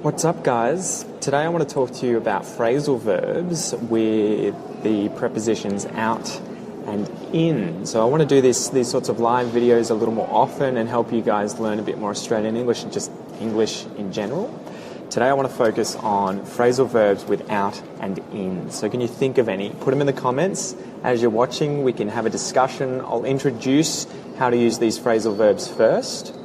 What's up, guys? Today I want to talk to you about phrasal verbs with the prepositions out and in. So I want to do these sorts of live videos a little more often and help you guys learn a bit more Australian English and just English in general. Today I want to focus on phrasal verbs with out and in. So can you think of any? Put them in the comments. As you're watching, we can have a discussion. I'll introduce how to use these phrasal verbs first.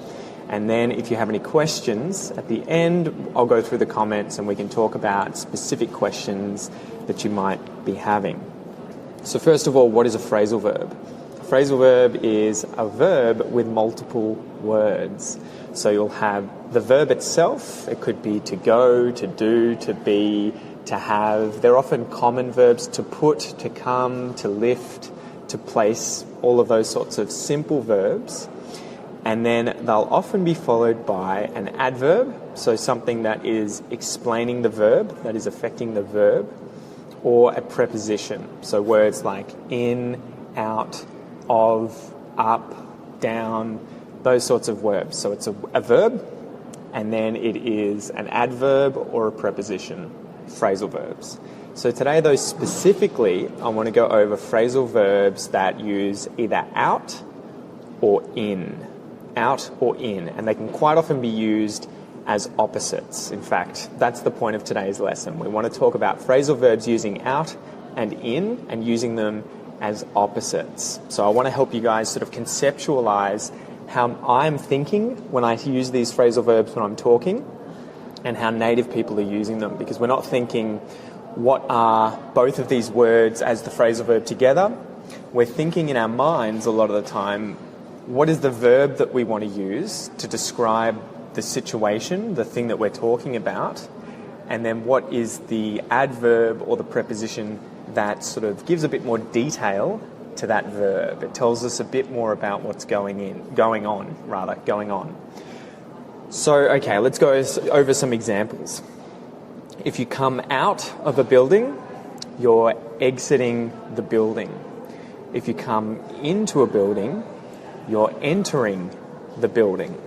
And then if you have any questions, at the end, I'll go through the comments and we can talk about specific questions that you might be having. So first of all, what is a phrasal verb? A phrasal verb is a verb with multiple words. So you'll have the verb itself. It could be to go, to do, to be, to have. They're often common verbs: to put, to come, to lift, to place, all of those sorts of simple verbs. And then they'll often be followed by an adverb, so something that is explaining the verb, that is affecting the verb, or a preposition, so words like in, out, of, up, down, those sorts of verbs. So it's a verb, and then it is an adverb or a preposition, phrasal verbs. So today, though, specifically, I want to go over phrasal verbs that use either out or in. Out or in, and they can quite often be used as opposites. In fact, that's the point of today's lesson. We want to talk about phrasal verbs using out and in and using them as opposites. So I want to help you guys sort of conceptualize how I'm thinking when I use these phrasal verbs when I'm talking and how native people are using them, because we're not thinking what are both of these words as the phrasal verb together. We're thinking in our minds a lot of the time, what is the verb that we want to use to describe the situation, the thing that we're talking about, and then what is the adverb or the preposition that sort of gives a bit more detail to that verb. It tells us a bit more about what's going on. So, okay, let's go over some examples. If you come out of a building, you're exiting the building. If you come into a building, you're entering the building.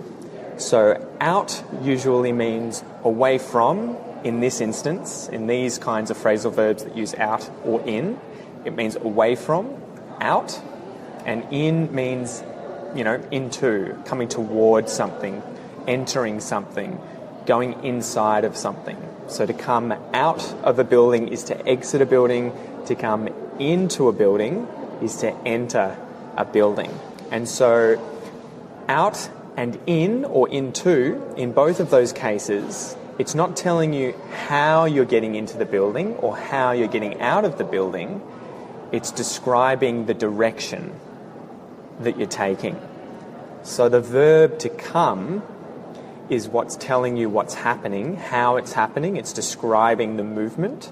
So out usually means away from. In this instance, in these kinds of phrasal verbs that use out or in, it means away from, out, and in means, into, coming towards something, entering something, going inside of something. So to come out of a building is to exit a building. To come into a building is to enter a building. And so out and in or into, in both of those cases, it's not telling you how you're getting into the building or how you're getting out of the building. It's describing the direction that you're taking. So the verb to come is what's telling you what's happening, how it's happening. It's describing the movement.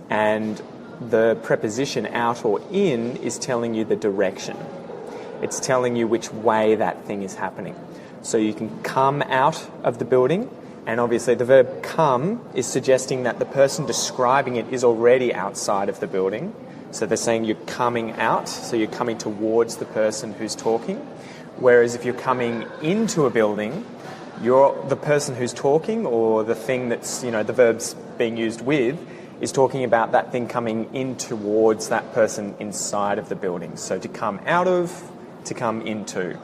And the preposition out or in is telling you the direction. It's telling you which way that thing is happening. So you can come out of the building, and obviously the verb come is suggesting that the person describing it is already outside of the building. So they're saying you're coming out, so you're coming towards the person who's talking. Whereas if you're coming into a building, you're the person who's talking, or the thing that's, the verb's being used with, is talking about that thing coming in towards that person inside of the building. So to come out of, to come into.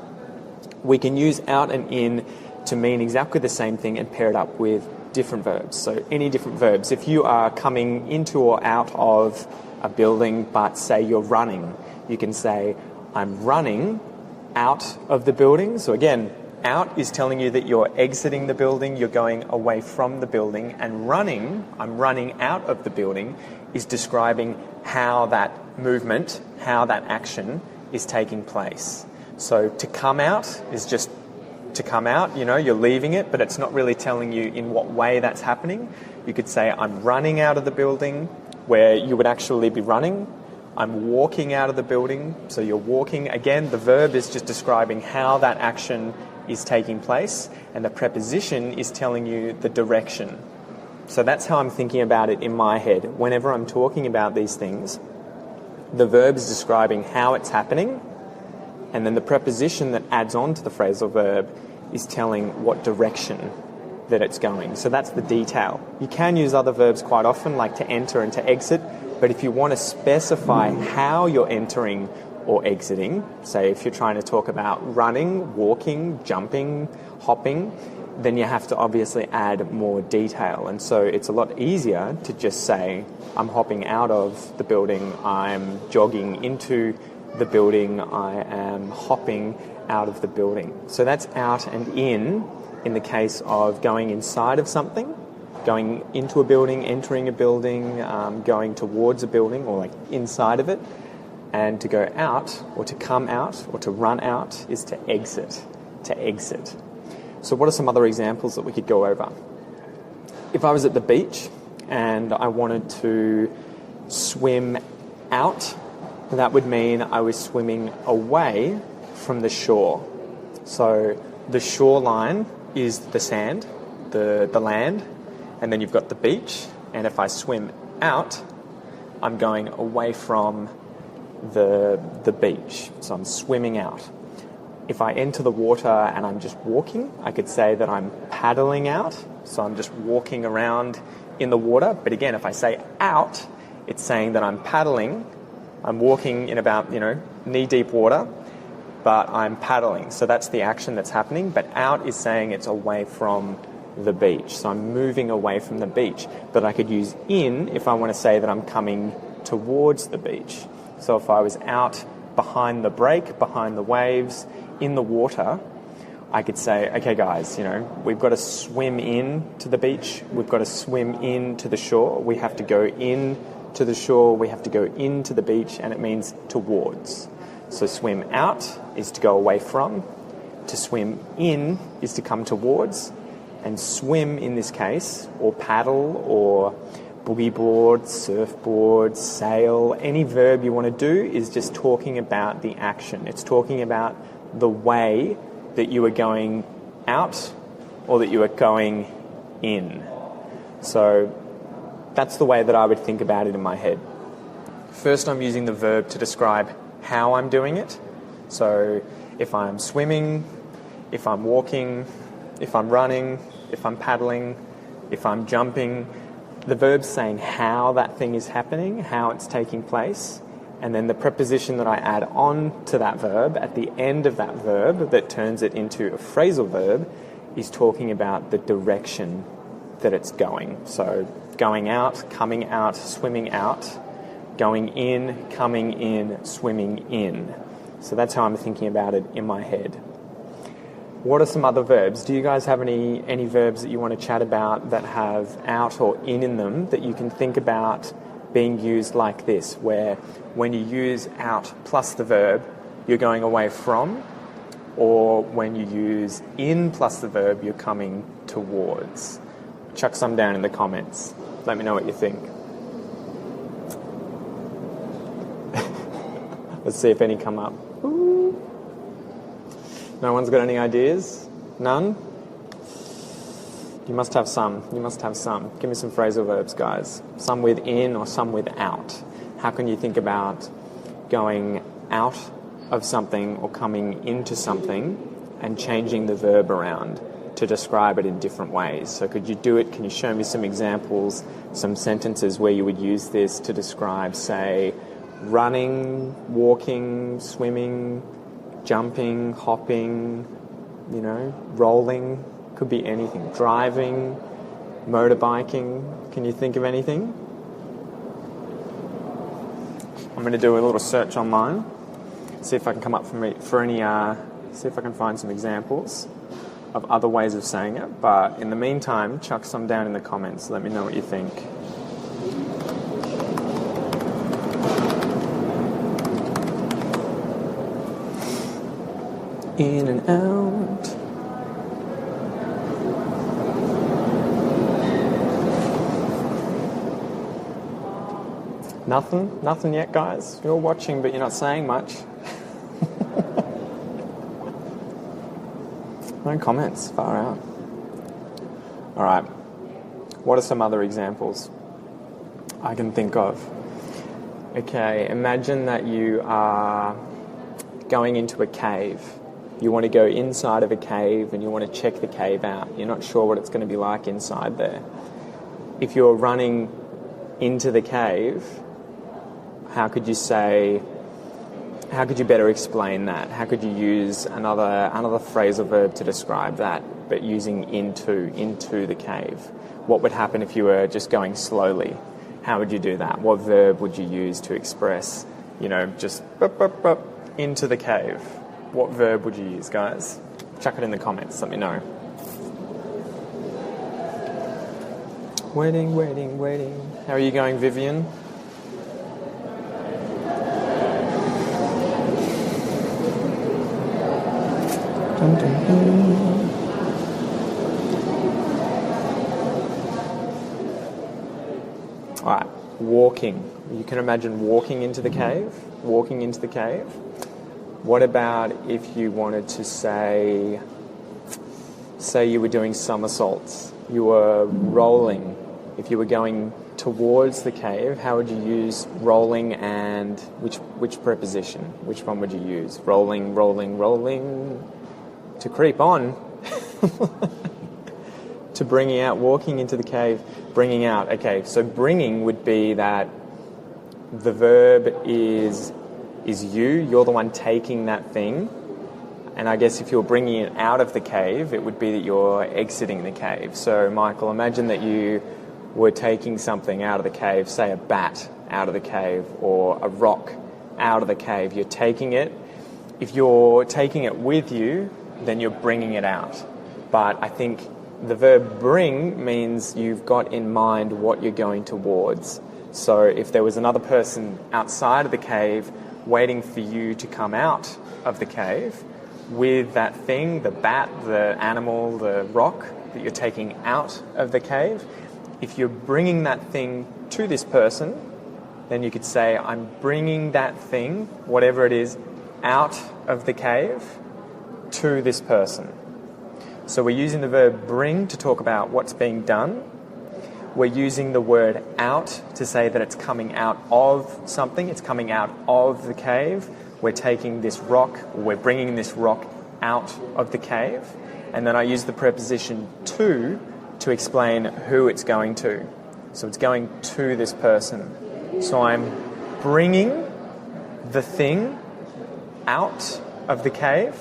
We can use out and in to mean exactly the same thing and pair it up with different verbs. So any different verbs. If you are coming into or out of a building, but say you're running, you can say, I'm running out of the building. So again, out is telling you that you're exiting the building, you're going away from the building, and running, I'm running out of the building, is describing how that movement, how that action is taking place. So to come out is just to come out, you're leaving it, but it's not really telling you in what way that's happening. You could say, I'm running out of the building, where you would actually be running. I'm walking out of the building, so you're walking. Again, the verb is just describing how that action is taking place, and the preposition is telling you the direction. So that's how I'm thinking about it in my head. Whenever I'm talking about these things, the verb is describing how it's happening, and then the preposition that adds on to the phrasal verb is telling what direction that it's going. So that's the detail. You can use other verbs quite often, like to enter and to exit, but if you want to specify how you're entering or exiting, say if you're trying to talk about running, walking, jumping, hopping, then you have to obviously add more detail. And so it's a lot easier to just say, I'm hopping out of the building, I'm jogging into the building, I am hopping out of the building. So that's out and in the case of going inside of something, going into a building, entering a building, going towards a building or like inside of it. And to go out or to come out or to run out is to exit, to exit. So what are some other examples that we could go over? If I was at the beach and I wanted to swim out, that would mean I was swimming away from the shore. So the shoreline is the sand, the land, and then you've got the beach. And if I swim out, I'm going away from the beach. So I'm swimming out. If I enter the water and I'm just walking, I could say that I'm paddling out. So I'm just walking around in the water. But again, if I say out, it's saying that I'm paddling. I'm walking in about, knee-deep water, but I'm paddling. So that's the action that's happening. But out is saying it's away from the beach. So I'm moving away from the beach. But I could use in if I want to say that I'm coming towards the beach. So if I was out behind the break, behind the waves, in the water, I could say, okay guys, we've got to swim in to the beach, we've got to swim in to the shore, we have to go in to the shore, we have to go into the beach, and it means towards. So swim out is to go away from, to swim in is to come towards, and swim in this case, or paddle, or boogie board, surfboard, sail, any verb you want to do is just talking about the action. It's talking about the way that you are going out or that you are going in. So that's the way that I would think about it in my head. First, I'm using the verb to describe how I'm doing it. So if I'm swimming, if I'm walking, if I'm running, if I'm paddling, if I'm jumping, the verb's saying how that thing is happening, how it's taking place, and then the preposition that I add on to that verb at the end of that verb that turns it into a phrasal verb is talking about the direction that it's going. So going out, coming out, swimming out, going in, coming in, swimming in. So that's how I'm thinking about it in my head. What are some other verbs? Do you guys have any verbs that you want to chat about that have out or in them that you can think about being used like this, where when you use out plus the verb, you're going away from, or when you use in plus the verb, you're coming towards? Chuck some down in the comments. Let me know what you think. Let's see if any come up. Ooh. No one's got any ideas? None? You must have some. You must have some. Give me some phrasal verbs, guys. Some with in or some with out. How can you think about going out of something or coming into something and changing the verb around to describe it in different ways? So could you do it? Can you show me some examples, some sentences where you would use this to describe, say, running, walking, swimming, jumping, hopping, rolling? Could be anything. Driving, motorbiking. Can you think of anything? I'm going to do a little search online, see if I can come up see if I can find some examples of other ways of saying it. But in the meantime, chuck some down in the comments. Let me know what you think. In and out. Nothing? Nothing yet, guys? You're watching, but you're not saying much. No comments. Far out. All right. What are some other examples I can think of? Okay, imagine that you are going into a cave You want to go inside of a cave and you want to check the cave out. You're not sure what it's going to be like inside there. If you're running into the cave, how could you better explain that? How could you use another phrasal verb to describe that, but using into the cave? What would happen if you were just going slowly? How would you do that? What verb would you use to express, just into the cave? What verb would you use, guys? Chuck it in the comments, let me know. Waiting. How are you going, Vivian? Dun, dun, dun. All right, walking. You can imagine walking into the cave. What about if you wanted to say you were doing somersaults, you were rolling. If you were going towards the cave, how would you use rolling and which preposition? Which one would you use? Rolling. To creep on. To bringing out, walking into the cave, bringing out. Okay, so bringing would be that the verb is you're the one taking that thing. And I guess if you're bringing it out of the cave, it would be that you're exiting the cave. So, Michael, imagine that you were taking something out of the cave, say a bat out of the cave or a rock out of the cave. You're taking it. If you're taking it with you, then you're bringing it out. But I think the verb bring means you've got in mind what you're going towards. So if there was another person outside of the cave waiting for you to come out of the cave with that thing, the bat, the animal, the rock that you're taking out of the cave, if you're bringing that thing to this person, then you could say, I'm bringing that thing, whatever it is, out of the cave to this person. So we're using the verb bring to talk about what's being done. We're using the word out to say that it's coming out of something, it's coming out of the cave. We're taking this rock, or we're bringing this rock out of the cave. And then I use the preposition to explain who it's going to. So it's going to this person. So I'm bringing the thing out of the cave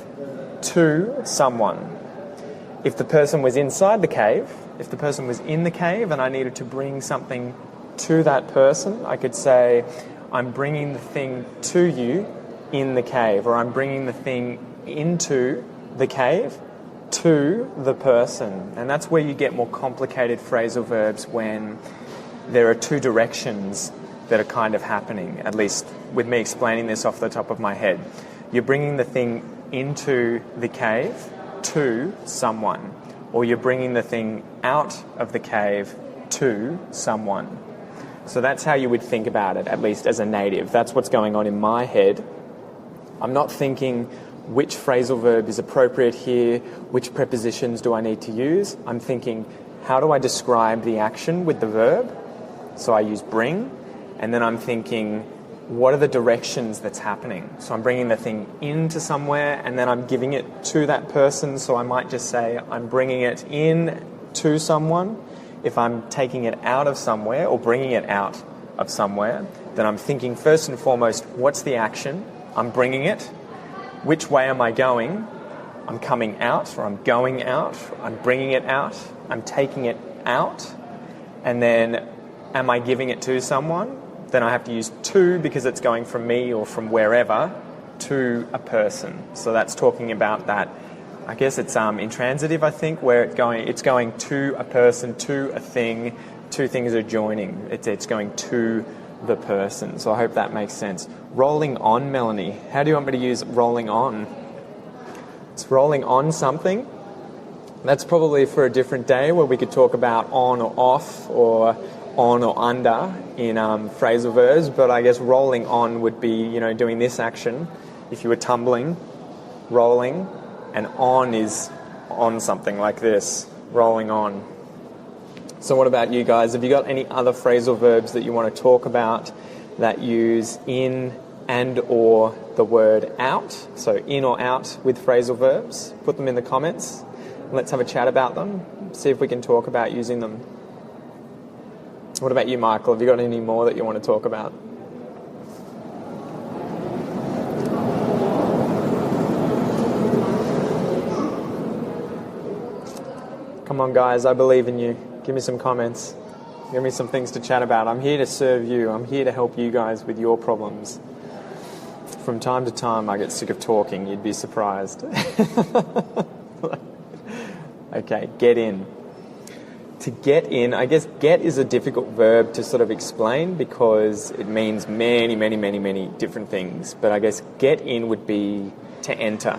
to someone. If the person was inside the cave, if the person was in the cave and I needed to bring something to that person, I could say, I'm bringing the thing to you in the cave, or I'm bringing the thing into the cave to the person. And that's where you get more complicated phrasal verbs, when there are two directions that are kind of happening, at least with me explaining this off the top of my head. You're bringing the thing into the cave to someone, or you're bringing the thing out of the cave to someone. So that's how you would think about it, at least as a native. That's what's going on in my head. I'm not thinking which phrasal verb is appropriate here, which prepositions do I need to use. I'm thinking, how do I describe the action with the verb? So I use bring, and then I'm thinking, what are the directions that's happening? So I'm bringing the thing into somewhere, and then I'm giving it to that person. So I might just say, I'm bringing it in to someone. If I'm taking it out of somewhere or bringing it out of somewhere, then I'm thinking first and foremost, what's the action? I'm bringing it. Which way am I going? I'm coming out, or I'm going out. I'm bringing it out. I'm taking it out. And then, am I giving it to someone? Then I have to use to, because it's going from me or from wherever to a person. So that's talking about that. I guess it's intransitive, I think, where it's going to a person, to a thing. Two things are joining. It's going to the person. So I hope that makes sense. Rolling on, Melanie. How do you want me to use rolling on? It's rolling on something. That's probably for a different day, where we could talk about on or off, or on or under in phrasal verbs. But I guess rolling on would be, doing this action. If you were tumbling, rolling, and on is on something like this, rolling on. So what about you guys? Have you got any other phrasal verbs that you want to talk about that use in and or the word out, so in or out with phrasal verbs. Put them in the comments. Let's have a chat about them, see if we can talk about using them. What about you, Michael? Have you got any more that you want to talk about? Come on, guys, I believe in you. Give me some comments. Give me some things to chat about. I'm here to serve you. I'm here to help you guys with your problems. From time to time, I get sick of talking. You'd be surprised. Okay, get in. To get in, I guess get is a difficult verb to sort of explain because it means many different things. But I guess get in would be to enter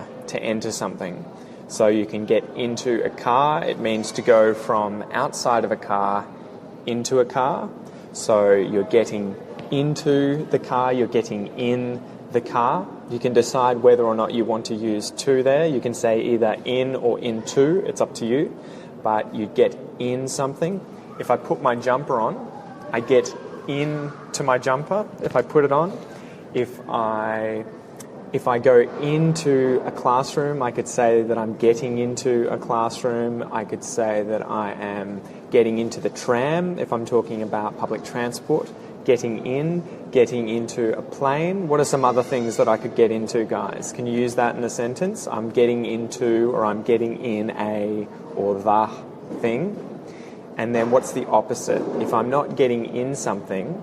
something. So you can get into a car. It means to go from outside of a car into a car. So you're getting into the car, you're getting in the car. You can decide whether or not you want to use to there. You can say either in or into, it's up to you. But you get in something. If I put my jumper on, I get into my jumper if I put it on. If I go into a classroom, I could say that I'm getting into a classroom. I could say that I am getting into the tram if I'm talking about public transport. Getting into a plane. What are some other things that I could get into, guys? Can you use that in a sentence? I'm getting into, or I'm getting in a, or the thing. And then what's the opposite? If I'm not getting in something,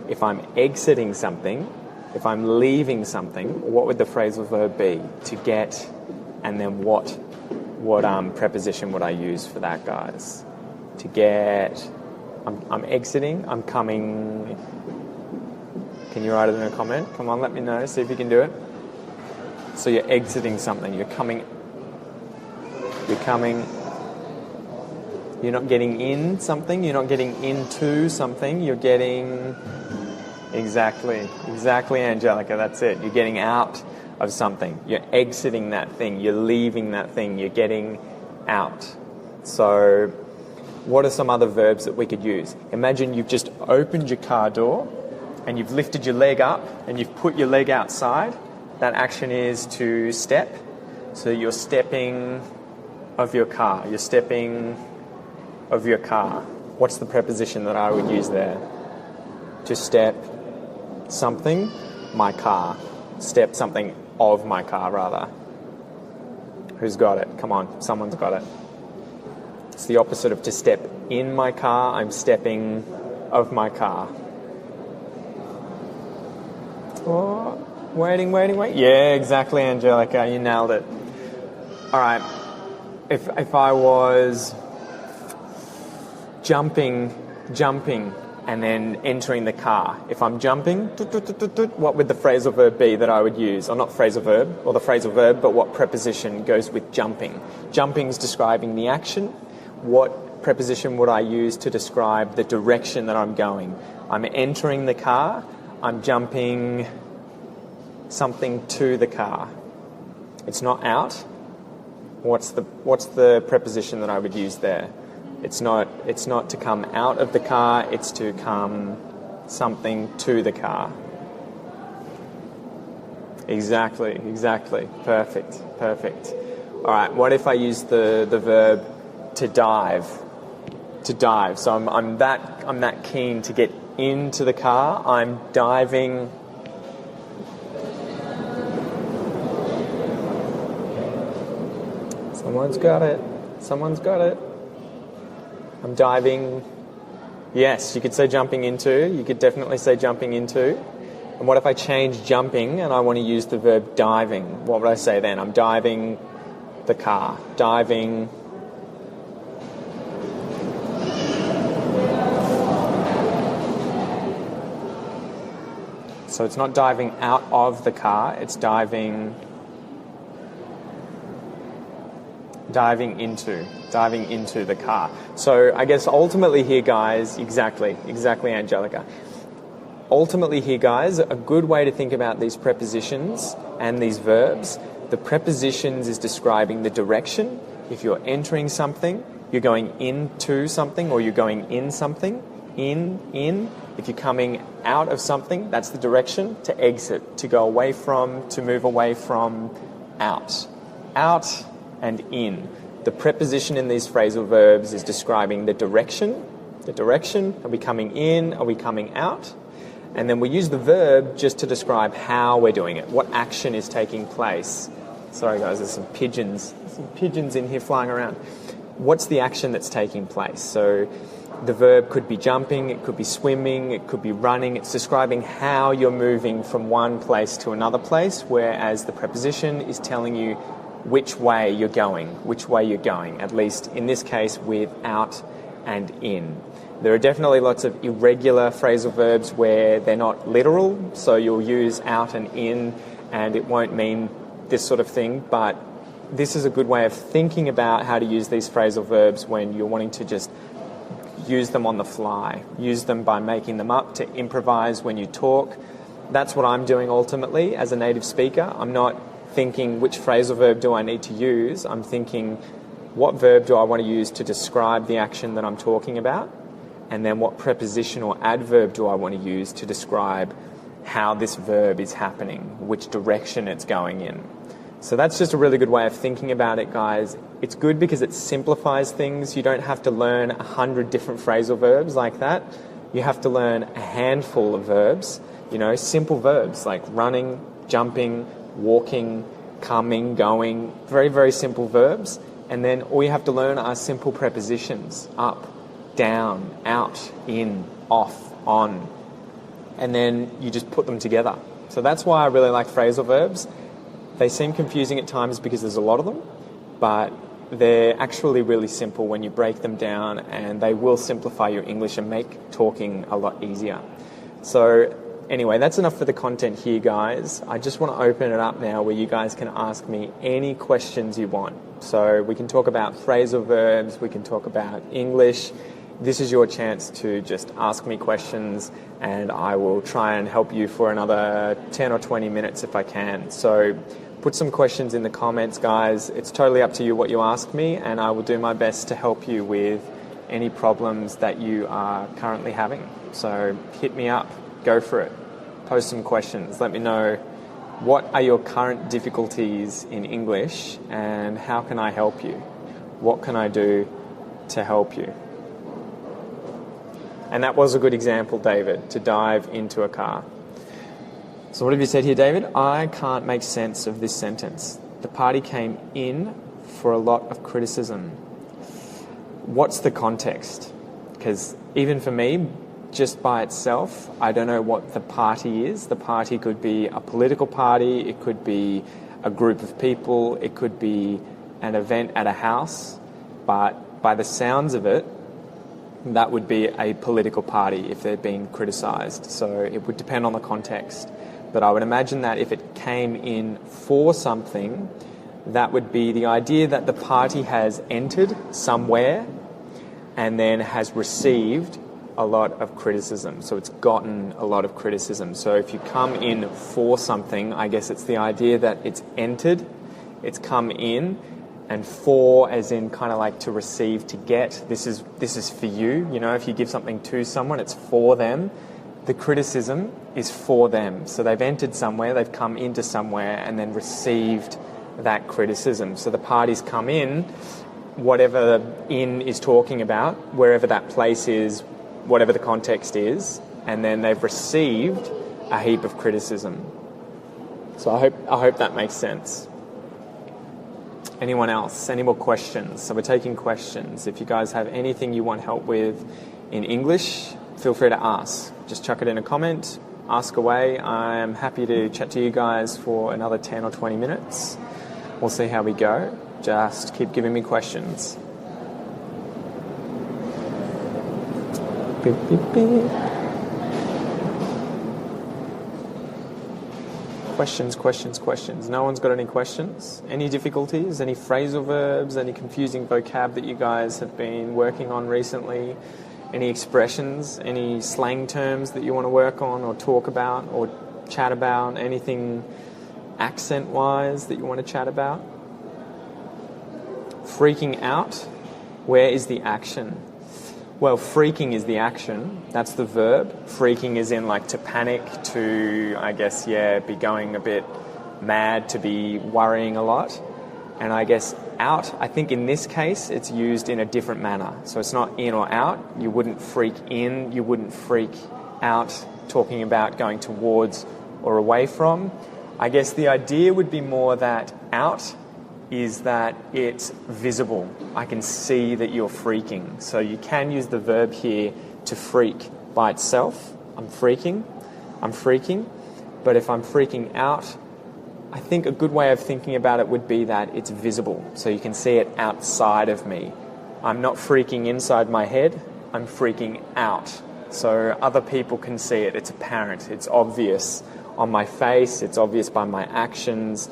if I'm exiting something, if I'm leaving something, what would the phrasal verb be? To get, and then what preposition would I use for that, guys? To get, I'm exiting, I'm coming. Can you write it in a comment? Come on, let me know, see if you can do it. So you're exiting something, you're coming, you're not getting in something, you're not getting into something, you're getting, exactly, Angelica, that's it. You're getting out of something, you're exiting that thing, you're leaving that thing, you're getting out. So what are some other verbs that we could use? Imagine you've just opened your car door and you've lifted your leg up and you've put your leg outside. That action is to step. So you're stepping of your car. You're stepping of your car. What's the preposition that I would use there? To step something, my car. Step something of my car, rather. Who's got it? Come on, someone's got it. It's the opposite of to step in my car. I'm stepping of my car. Oh, waiting. Yeah, exactly, Angelica. You nailed it. All right. If I was jumping, and then entering the car. If I'm jumping, what would the phrasal verb be that I would use? Or not phrasal verb, or the phrasal verb, but what preposition goes with jumping? Jumping's describing the action. What preposition would I use to describe the direction that I'm going? I'm entering the car. I'm jumping something to the car. It's not out. What's the preposition that I would use there? It's not to come out of the car. It's to come something to the car. Exactly. Perfect. All right. What if I use the verb to dive? To dive. So I'm that keen to get into the car. I'm diving. Someone's got it. I'm diving. Yes, you could say jumping into. You could definitely say jumping into. And what if I change jumping and I want to use the verb diving? What would I say then? I'm diving the car. Diving. So it's not diving out of the car, it's diving into the car. So I guess ultimately here, guys, exactly, Angelica. Ultimately here, guys, a good way to think about these prepositions and these verbs, the prepositions is describing the direction. If you're entering something, you're going into something or you're going in something. in. If you're coming out of something, that's the direction. To exit, to go away from, to move away from, out. Out and in. The preposition in these phrasal verbs is describing the direction. The direction, are we coming in, are we coming out? And then we use the verb just to describe how we're doing it, what action is taking place. Sorry guys, there's some pigeons in here flying around. What's the action that's taking place? So the verb could be jumping, it could be swimming, it could be running. It's describing how you're moving from one place to another place, whereas the preposition is telling you which way you're going, at least in this case with out and in. There are definitely lots of irregular phrasal verbs where they're not literal, so you'll use out and in and it won't mean this sort of thing, but this is a good way of thinking about how to use these phrasal verbs when you're wanting to just use them on the fly. Use them by making them up, to improvise when you talk. That's what I'm doing ultimately as a native speaker. I'm not thinking which phrasal verb do I need to use. I'm thinking what verb do I want to use to describe the action that I'm talking about, and then what preposition or adverb do I want to use to describe how this verb is happening, which direction it's going in. So that's just a really good way of thinking about it, guys. It's good because it simplifies things. You don't have to learn 100 different phrasal verbs like that. You have to learn a handful of verbs, simple verbs like running, jumping, walking, coming, going, very, very simple verbs. And then all you have to learn are simple prepositions, up, down, out, in, off, on. And then you just put them together. So that's why I really like phrasal verbs. They seem confusing at times because there's a lot of them, but they're actually really simple when you break them down, and they will simplify your English and make talking a lot easier. So anyway, that's enough for the content here, guys. I just want to open it up now where you guys can ask me any questions you want. So we can talk about phrasal verbs, we can talk about English. This is your chance to just ask me questions, and I will try and help you for another 10 or 20 minutes if I can. So put some questions in the comments, guys. It's totally up to you what you ask me, and I will do my best to help you with any problems that you are currently having. So hit me up, go for it. Post some questions. Let me know what are your current difficulties in English and how can I help you? What can I do to help you? And that was a good example, David, to dive into a car. So what have you said here, David? I can't make sense of this sentence. The party came in for a lot of criticism. What's the context? Because even for me, just by itself, I don't know what the party is. The party could be a political party, it could be a group of people, it could be an event at a house, but by the sounds of it, that would be a political party if they're being criticised. So it would depend on the context. But I would imagine that if it came in for something, that would be the idea that the party has entered somewhere and then has received a lot of criticism. So it's gotten a lot of criticism. So if you come in for something, I guess it's the idea that it's entered, it's come in, and for as in kind of like to receive, to get. This is for you. If you give something to someone, it's for them. The criticism is for them. So they've entered somewhere, they've come into somewhere and then received that criticism. So the party's come in, whatever in is talking about, wherever that place is, whatever the context is, and then they've received a heap of criticism. So I hope that makes sense. Anyone else? Any more questions? So we're taking questions. If you guys have anything you want help with in English, feel free to ask. Just chuck it in a comment, ask away. I'm happy to chat to you guys for another 10 or 20 minutes. We'll see how we go. Just keep giving me questions. Beep, beep, beep. Questions. No one's got any questions? Any difficulties? Any phrasal verbs? Any confusing vocab that you guys have been working on recently? Any expressions? Any slang terms that you want to work on or talk about or chat about? Anything accent-wise that you want to chat about? Freaking out? Where is the action? Well, freaking is the action. That's the verb. Freaking is in like to panic, to, I guess, be going a bit mad, to be worrying a lot. And I guess out, I think in this case, it's used in a different manner. So it's not in or out. You wouldn't freak in, you wouldn't freak out talking about going towards or away from. I guess the idea would be more that out is that it's visible. I can see that you're freaking. So you can use the verb here to freak by itself. I'm freaking. But if I'm freaking out, I think a good way of thinking about it would be that it's visible. So you can see it outside of me. I'm not freaking inside my head. I'm freaking out. So other people can see it. It's apparent. It's obvious on my face. It's obvious by my actions.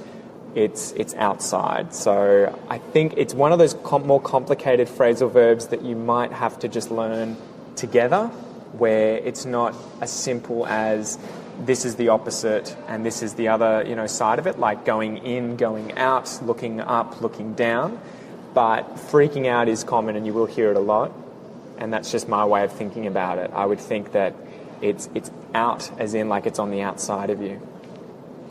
It's outside. So I think it's one of those more complicated phrasal verbs that you might have to just learn together, where it's not as simple as this is the opposite and this is the other, side of it, like going in, going out, looking up, looking down. But freaking out is common and you will hear it a lot. And that's just my way of thinking about it. I would think that it's out as in like it's on the outside of you.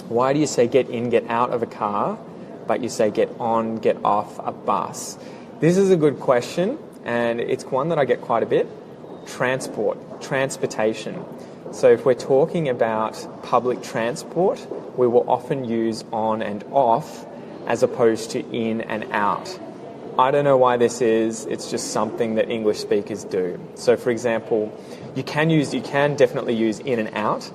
Why do you say get in, get out of a car, but you say get on, get off a bus? This is a good question, and it's one that I get quite a bit. Transportation. So if we're talking about public transport, we will often use on and off as opposed to in and out. I don't know why this is. It's just something that English speakers do. So for example, you can definitely use in and out,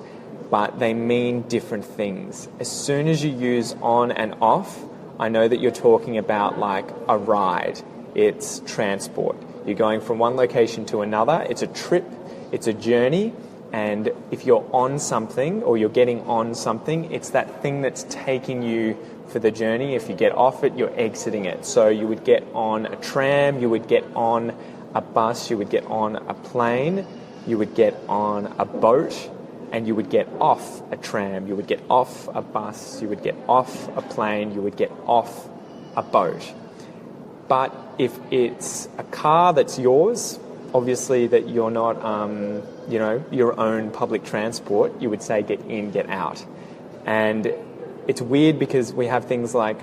but they mean different things. As soon as you use on and off, I know that you're talking about like a ride. It's transport. You're going from one location to another. It's a trip. It's a journey. And if you're on something or you're getting on something, it's that thing that's taking you for the journey. If you get off it, you're exiting it. So you would get on a tram, you would get on a bus, you would get on a plane, you would get on a boat, and you would get off a tram, you would get off a bus, you would get off a plane, you would get off a boat. But if it's a car that's yours, obviously that you're not, your own public transport, you would say get in, get out. And it's weird because we have things like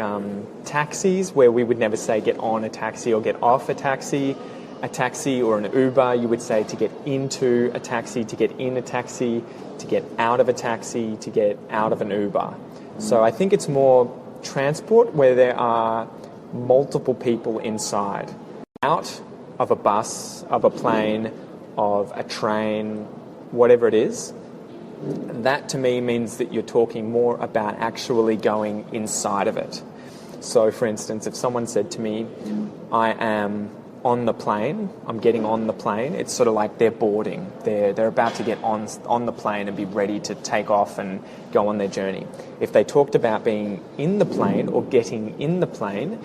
taxis where we would never say get on a taxi or get off a taxi. A taxi or an Uber, you would say to get into a taxi, to get in a taxi, to get out of a taxi, to get out of an Uber. So I think it's more transport where there are multiple people inside. Out of a bus, of a plane, of a train, whatever it is, that to me means that you're talking more about actually going inside of it. So for instance, if someone said to me, I am on the plane, I'm getting on the plane, it's sort of like they're boarding. They're about to get on the plane and be ready to take off and go on their journey. If they talked about being in the plane or getting in the plane,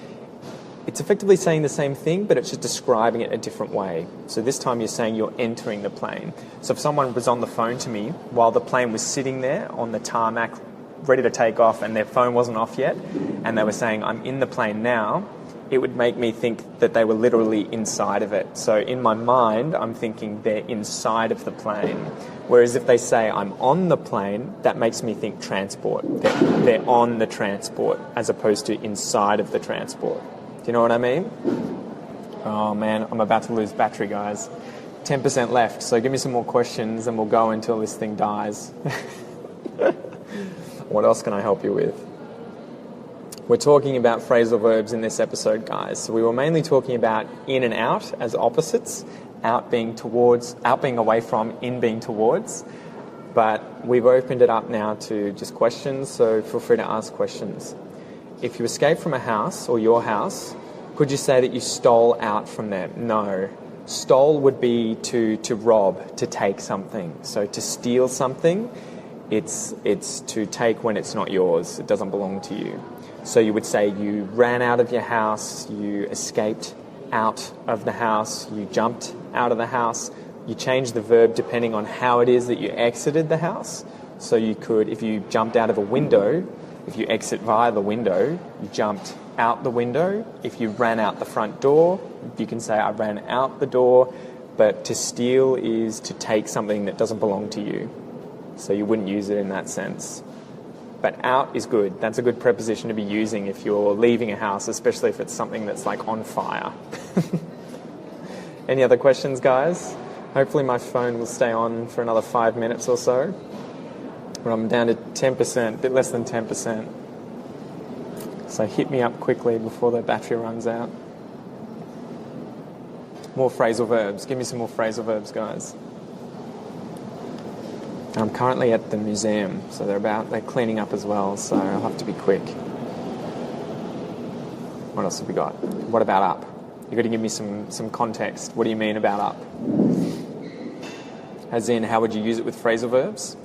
it's effectively saying the same thing, but it's just describing it a different way. So this time you're saying you're entering the plane. So if someone was on the phone to me while the plane was sitting there on the tarmac, ready to take off, and their phone wasn't off yet, and they were saying, I'm in the plane now, it would make me think that they were literally inside of it. So in my mind, I'm thinking they're inside of the plane. Whereas if they say I'm on the plane, that makes me think transport. They're on the transport as opposed to inside of the transport. Do you know what I mean? Oh man, I'm about to lose battery, guys. 10% left, so give me some more questions and we'll go until this thing dies. What else can I help you with? We're talking about phrasal verbs in this episode, guys. So we were mainly talking about in and out as opposites, out being towards, out being away from, in being towards. But we've opened it up now to just questions, so feel free to ask questions. If you escape from a house or your house, could you say that you stole out from them? No. Stole would be to rob, to take something. So to steal something, it's to take when it's not yours. It doesn't belong to you. So you would say you ran out of your house, you escaped out of the house, you jumped out of the house. You change the verb depending on how it is that you exited the house. So you could, if you jumped out of a window, if you exit via the window, you jumped out the window. If you ran out the front door, you can say I ran out the door. but to steal is to take something that doesn't belong to you. So you wouldn't use it in that sense. But out is good. That's a good preposition to be using if you're leaving a house, especially if it's something that's like on fire. Any other questions, guys? Hopefully my phone will stay on for another 5 minutes or so. But I'm down to 10%, a bit less than 10%. So hit me up quickly before the battery runs out. More phrasal verbs. Give me some more phrasal verbs, guys. I'm currently at the museum, so they're cleaning up as well, so I'll have to be quick. What else have we got? What about up? You've got to give me some context. What do you mean about up? As in, how would you use it with phrasal verbs?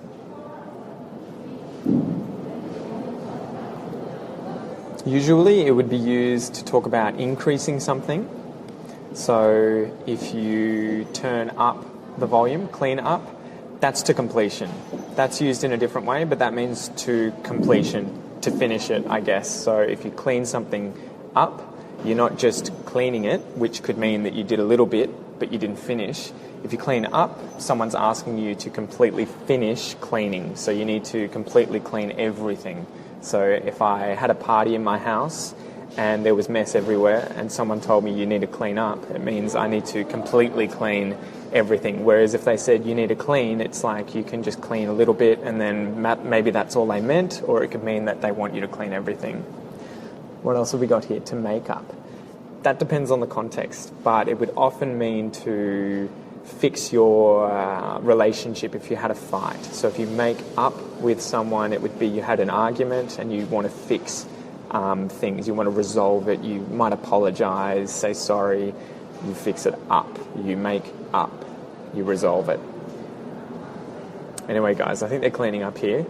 Usually it would be used to talk about increasing something. So if you turn up the volume, clean up, that's to completion. That's used in a different way, but that means to completion, to finish it, I guess. So if you clean something up, you're not just cleaning it, which could mean that you did a little bit, but you didn't finish. If you clean up, someone's asking you to completely finish cleaning. So you need to completely clean everything. So if I had a party in my house and there was mess everywhere and someone told me you need to clean up, it means I need to completely clean everything. Whereas if they said you need to clean, it's like you can just clean a little bit and then maybe that's all they meant, or it could mean that they want you to clean everything. What else have we got here? To make up. That depends on the context, but it would often mean to fix your relationship if you had a fight. So if you make up with someone, it would be you had an argument and you want to fix things. You want to resolve it. You might apologise, say sorry. You fix it up. You make up. You resolve it. Anyway, guys, I think they're cleaning up here.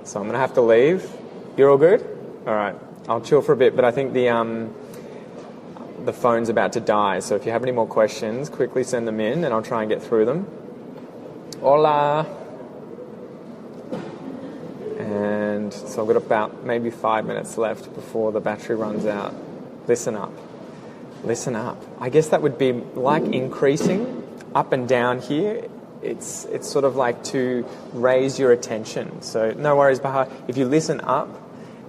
So I'm going to have to leave. You're all good? All right. I'll chill for a bit, but I think the phone's about to die, so if you have any more questions, quickly send them in and I'll try and get through them. Hola! And so I've got about maybe 5 minutes left before the battery runs out. Listen up. Listen up. I guess that would be like increasing up and down here. It's sort of like to raise your attention. So no worries, Baha. If you listen up,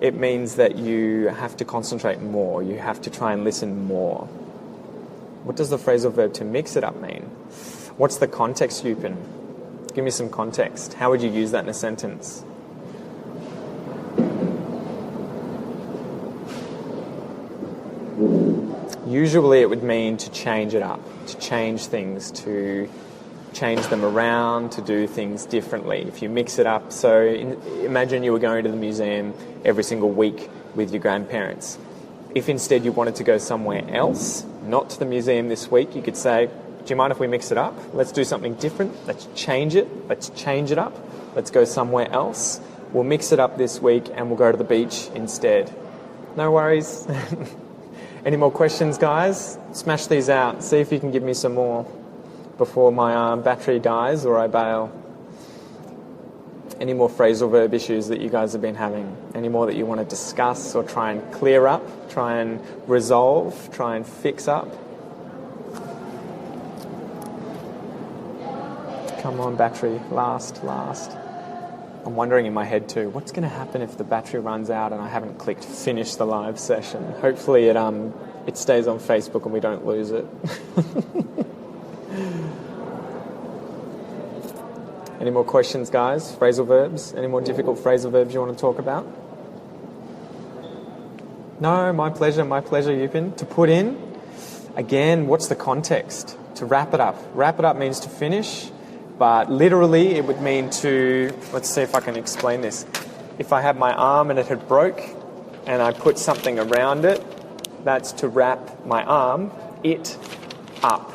it means that you have to concentrate more. You have to try and listen more. What does the phrasal verb to mix it up mean? What's the context, Yupin? Give me some context. How would you use that in a sentence? Usually it would mean to change it up, to change things, to change them around, to do things differently. If you mix it up, so imagine you were going to the museum every single week with your grandparents. If instead you wanted to go somewhere else, not to the museum this week, you could say, do you mind if we mix it up? Let's do something different. Let's change it. Let's change it up. Let's go somewhere else. We'll mix it up this week and we'll go to the beach instead. No worries. Any more questions, guys? Smash these out. See if you can give me some more before my battery dies or I bail. Any more phrasal verb issues that you guys have been having? Any more that you want to discuss or try and clear up, try and resolve, try and fix up? Come on, battery. Last. I'm wondering in my head too, what's going to happen if the battery runs out and I haven't clicked finish the live session? Hopefully it stays on Facebook and we don't lose it. Any more questions, guys? Phrasal verbs? Any more difficult phrasal verbs you want to talk about? No, my pleasure, Yupin. To put in, again, what's the context? To wrap it up. Wrap it up means to finish, but literally it would mean to, let's see if I can explain this. If I had my arm and it had broke and I put something around it, that's to wrap my arm, it, up.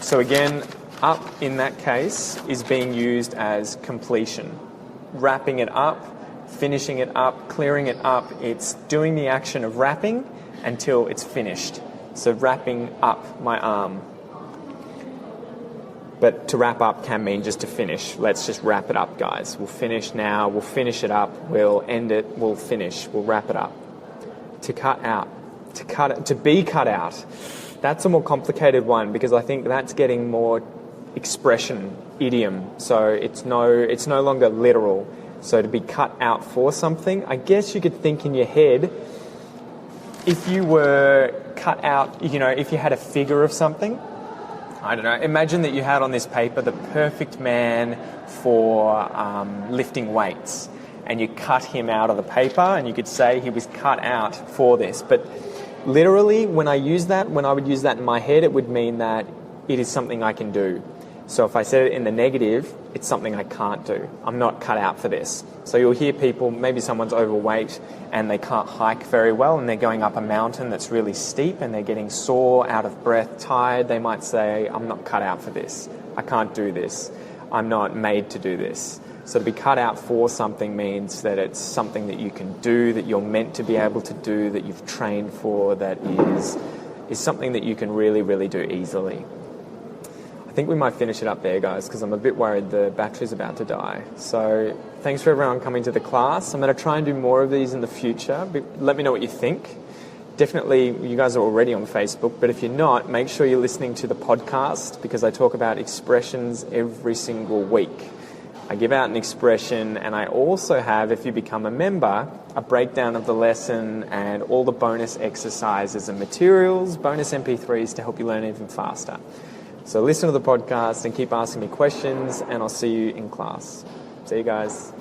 So again, up in that case is being used as completion. Wrapping it up, finishing it up, clearing it up. It's doing the action of wrapping until it's finished. So wrapping up my arm. But to wrap up can mean just to finish. Let's just wrap it up, guys. We'll finish now. We'll finish it up. We'll end it. We'll finish. We'll wrap it up. To cut out. To be cut out. That's a more complicated one because I think that's getting more expression, idiom. So it's no longer literal. So to be cut out for something, I guess you could think in your head, if you were cut out, if you had a figure of something, I don't know, imagine that you had on this paper the perfect man for lifting weights, and you cut him out of the paper, and you could say he was cut out for this. But literally, when I would use that in my head, it would mean that it is something I can do. So if I said it in the negative, it's something I can't do. I'm not cut out for this. So you'll hear people, maybe someone's overweight and they can't hike very well, and they're going up a mountain that's really steep and they're getting sore, out of breath, tired. They might say, I'm not cut out for this. I can't do this. I'm not made to do this. So to be cut out for something means that it's something that you can do, that you're meant to be able to do, that you've trained for, that is something that you can really, really do easily. I think we might finish it up there, guys, because I'm a bit worried the battery's about to die. So thanks for everyone coming to the class. I'm going to try and do more of these in the future. Let me know what you think. Definitely, you guys are already on Facebook, but if you're not, make sure you're listening to the podcast, because I talk about expressions every single week. I give out an expression, and I also have, if you become a member, a breakdown of the lesson and all the bonus exercises and materials, bonus MP3s to help you learn even faster. So listen to the podcast and keep asking me questions, and I'll see you in class. See you guys.